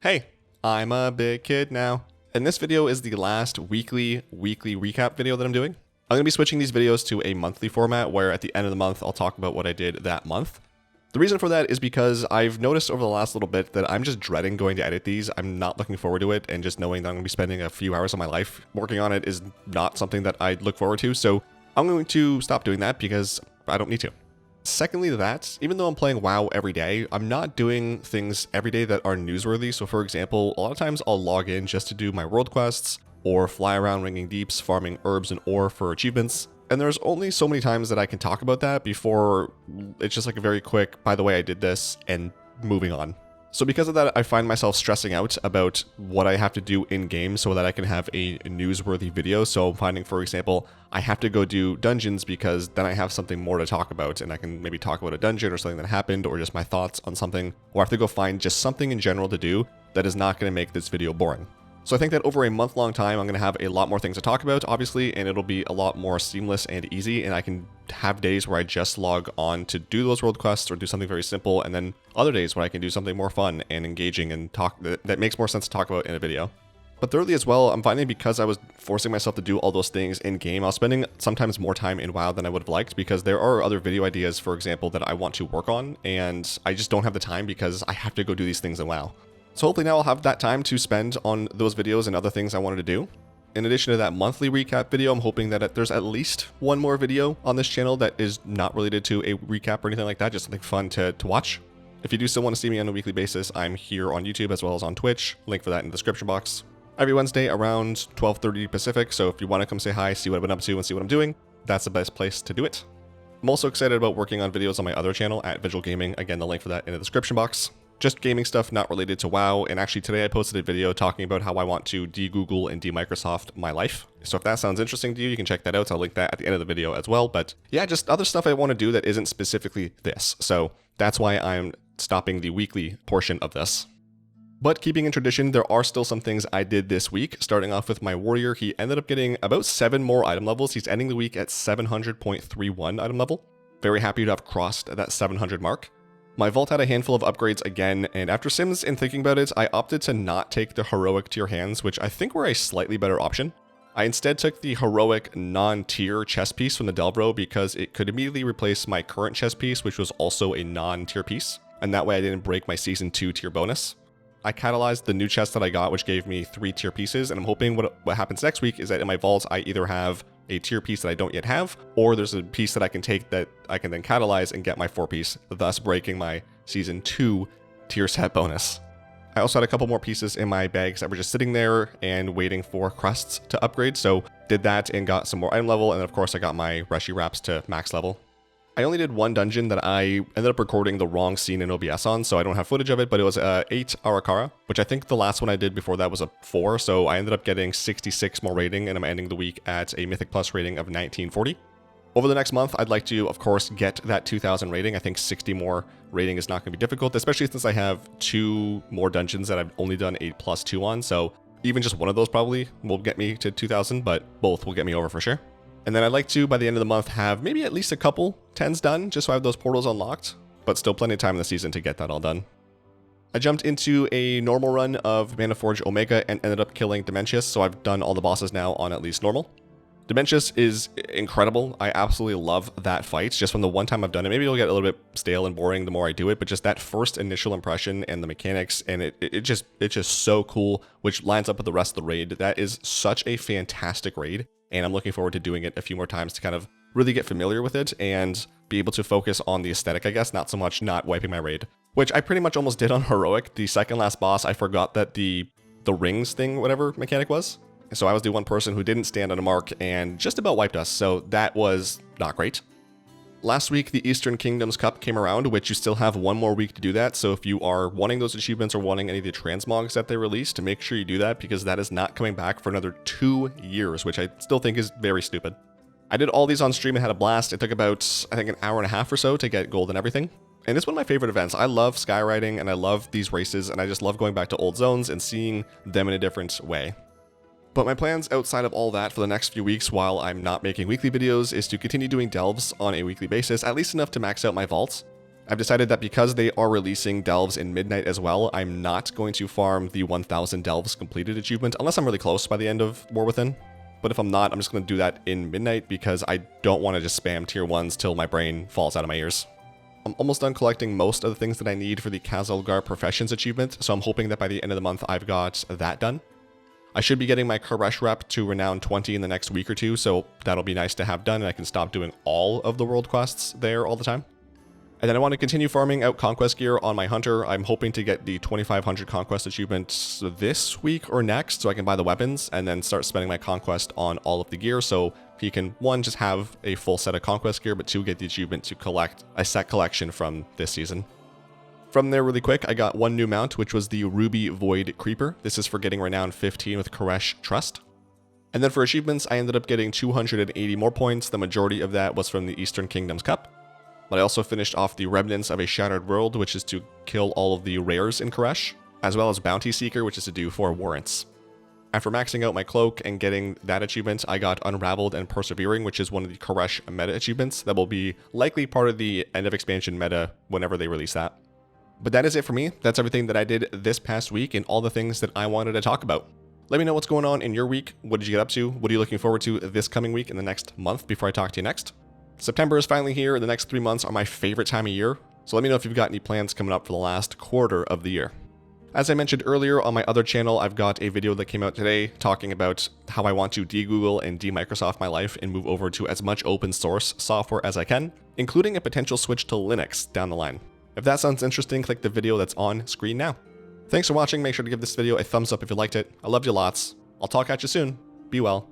Hey, I'm a big kid now. And this video is the last weekly recap video that I'm doing. I'm going to be switching these videos to a monthly format where at the end of the month, I'll talk about what I did that month. The reason for that is because I've noticed over the last little bit that I'm just dreading going to edit these. I'm not looking forward to it, and just knowing that I'm going to be spending a few hours of my life working on it is not something that I look forward to. So I'm going to stop doing that because I don't need to. Secondly to that, even though I'm playing WoW every day, I'm not doing things every day that are newsworthy. So for example, a lot of times I'll log in just to do my world quests or fly around ringing deeps, farming herbs and ore for achievements. And there's only so many times that I can talk about that before it's just like a very quick, by the way, I did this, and moving on. So because of that, I find myself stressing out about what I have to do in game so that I can have a newsworthy video. So I'm finding, for example, I have to go do dungeons because then I have something more to talk about, and I can maybe talk about a dungeon or something that happened or just my thoughts on something, or I have to go find just something in general to do that is not going to make this video boring. So I think that over a month-long time, I'm going to have a lot more things to talk about, obviously, and it'll be a lot more seamless and easy, and I can have days where I just log on to do those world quests or do something very simple, and then other days where I can do something more fun and engaging and talk that makes more sense to talk about in a video. But thirdly as well, I'm finding because I was forcing myself to do all those things in game, I was spending sometimes more time in WoW than I would have liked, because there are other video ideas, for example, that I want to work on, and I just don't have the time because I have to go do these things in WoW. So hopefully now I'll have that time to spend on those videos and other things I wanted to do. In addition to that monthly recap video, I'm hoping that there's at least one more video on this channel that is not related to a recap or anything like that, just something fun to watch. If you do still want to see me on a weekly basis, I'm here on YouTube as well as on Twitch. Link for that in the description box. Every Wednesday around 12:30 Pacific, so if you want to come say hi, see what I've been up to, and see what I'm doing, that's the best place to do it. I'm also excited about working on videos on my other channel at Visual Gaming. Again, the link for that in the description box. Just gaming stuff not related to WoW, and actually today I posted a video talking about how I want to de-Google and de-Microsoft my life. So if that sounds interesting to you, you can check that out. I'll link that at the end of the video as well. But yeah, just other stuff I want to do that isn't specifically this. So that's why I'm stopping the weekly portion of this. But keeping in tradition, there are still some things I did this week. Starting off with my warrior, he ended up getting about 7 more item levels. He's ending the week at 700.31 item level. Very happy to have crossed that 700 mark. My vault had a handful of upgrades again, and after Sims and thinking about it, I opted to not take the heroic tier hands, which I think were a slightly better option. I instead took the heroic non-tier chest piece from the Delvro because it could immediately replace my current chest piece, which was also a non-tier piece, and that way I didn't break my season 2 tier bonus. I catalyzed the new chest that I got, which gave me 3 tier pieces, and I'm hoping what happens next week is that in my vault I either have a tier piece that I don't yet have, or there's a piece that I can take that I can then catalyze and get my 4 piece, thus breaking my season 2 tier set bonus. I also had a couple more pieces in my bags that were just sitting there and waiting for crusts to upgrade, so did that and got some more item level, and of course I got my Reshi wraps to max level. I only did one dungeon that I ended up recording the wrong scene in OBS on, so I don't have footage of it, but it was 8 Arakara, which I think the last one I did before that was a 4, so I ended up getting 66 more rating, and I'm ending the week at a Mythic Plus rating of 1940. Over the next month, I'd like to, of course, get that 2000 rating. I think 60 more rating is not going to be difficult, especially since I have 2 more dungeons that I've only done 8+2 on, so even just one of those probably will get me to 2000, but both will get me over for sure. And then I'd like to, by the end of the month, have maybe at least a couple 10s done, just so I have those portals unlocked, but still plenty of time in the season to get that all done. I jumped into a normal run of Manaforge Omega and ended up killing Dementius, so I've done all the bosses now on at least normal. Dementius is incredible. I absolutely love that fight, just from the one time I've done it. Maybe it'll get a little bit stale and boring the more I do it, but just that first initial impression and the mechanics, and it's just so cool, which lines up with the rest of the raid. That is such a fantastic raid. And I'm looking forward to doing it a few more times to kind of really get familiar with it and be able to focus on the aesthetic, I guess, not so much not wiping my raid, which I pretty much almost did on Heroic. The second last boss, I forgot that the rings thing, whatever mechanic was. So I was the one person who didn't stand on a mark and just about wiped us, so that was not great. Last week, the Eastern Kingdoms Cup came around, which you still have 1 more week to do that, so if you are wanting those achievements or wanting any of the transmogs that they released, make sure you do that, because that is not coming back for another 2 years, which I still think is very stupid. I did all these on stream and had a blast. It took about, I think, an hour and a half or so to get gold and everything. And it's one of my favorite events. I love skywriting, and I love these races, and I just love going back to old zones and seeing them in a different way. But my plans outside of all that for the next few weeks while I'm not making weekly videos is to continue doing delves on a weekly basis, at least enough to max out my vaults. I've decided that because they are releasing delves in midnight as well, I'm not going to farm the 1000 delves completed achievement unless I'm really close by the end of War Within. But if I'm not, I'm just going to do that in midnight because I don't want to just spam tier 1s till my brain falls out of my ears. I'm almost done collecting most of the things that I need for the Khazalgar Professions achievement, so I'm hoping that by the end of the month I've got that done. I should be getting my Koresh rep to Renown 20 in the next week or two, so that'll be nice to have done and I can stop doing all of the world quests there all the time. And then I want to continue farming out conquest gear on my hunter. I'm hoping to get the 2500 conquest achievement this week or next so I can buy the weapons and then start spending my conquest on all of the gear so he can, one, just have a full set of conquest gear, but two, get the achievement to collect a set collection from this season. From there really quick, I got one new mount, which was the Ruby Void Creeper. This is for getting Renown 15 with Koresh Trust. And then for achievements, I ended up getting 280 more points. The majority of that was from the Eastern Kingdoms Cup. But I also finished off the Remnants of a Shattered World, which is to kill all of the rares in Koresh, as well as Bounty Seeker, which is to do 4 warrants. After maxing out my cloak and getting that achievement, I got Unraveled and Persevering, which is one of the Koresh meta achievements that will be likely part of the end of expansion meta whenever they release that. But that is it for me. That's everything that I did this past week and all the things that I wanted to talk about. Let me know what's going on in your week. What did you get up to? What are you looking forward to this coming week and the next month before I talk to you next? September is finally here. The next 3 months are my favorite time of year. So let me know if you've got any plans coming up for the last quarter of the year. As I mentioned earlier on my other channel, I've got a video that came out today talking about how I want to de-Google and de-Microsoft my life and move over to as much open source software as I can, including a potential switch to Linux down the line. If that sounds interesting, click the video that's on screen now. Thanks for watching. Make sure to give this video a thumbs up if you liked it. I loved you lots. I'll talk at you soon. Be well.